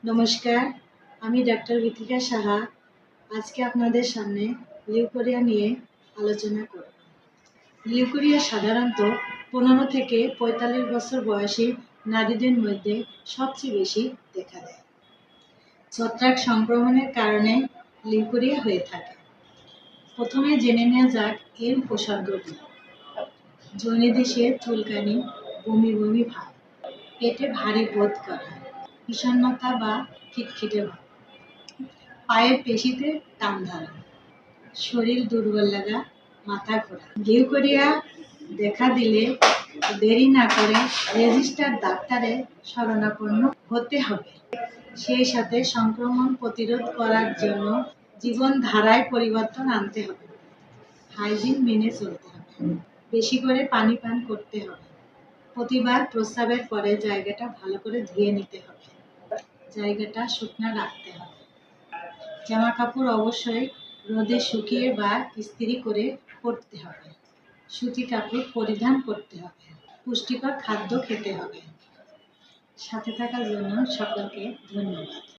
নমস্কার, আমি ডাক্তার গীতিকা সাহা। আজকে আপনাদের সামনে লিউকোরিয়া নিয়ে আলোচনা করব। লিউকোরিয়া সাধারণত 15 থেকে 45 বছর বয়সী নারীদের মধ্যে সবচেয়ে বেশি দেখা দেয়। ছত্রাক সংক্রমণের কারণে লিউকোরিয়া হয়ে থাকে। প্রথমে জেনে নেওয়া যাক এর উপসর্গগুলো। জনিদিসে চুলকানি, বমি বমি ভাব, পেটে ভারী বোধ করা, বিষণ্ণতা বা খিটখিটে ভাব, পায়ের পেশিতে টান ধরা, শরীর দুর্বল লাগা, মাথা ঘোরা। লিউকোরিয়া দেখা দিলে দেরি না করে রেজিস্টার ডাক্তারের শরণাপন্ন হতে হবে। সেই সাথে সংক্রমণ প্রতিরোধ করার জন্য জীবনধারায় পরিবর্তন আনতে হবে। হাইজিন মেনে চলতে হবে। বেশি করে পানি পান করতে হবে। প্রতিবার প্রস্রাবের পরে জায়গাটা ভালো করে ধুয়ে নিতে হবে। জায়গাটা শুকনো রাখতে হবে। জামা কাপড় অবশ্যই রোদে শুকিয়ে বা ইস্ত্রি করে পরতে হবে। সুতি কাপড় পরিধান করতে হবে। পুষ্টিকর খাদ্য খেতে হবে। সাথে থাকার জন্য সকলকে ধন্যবাদ।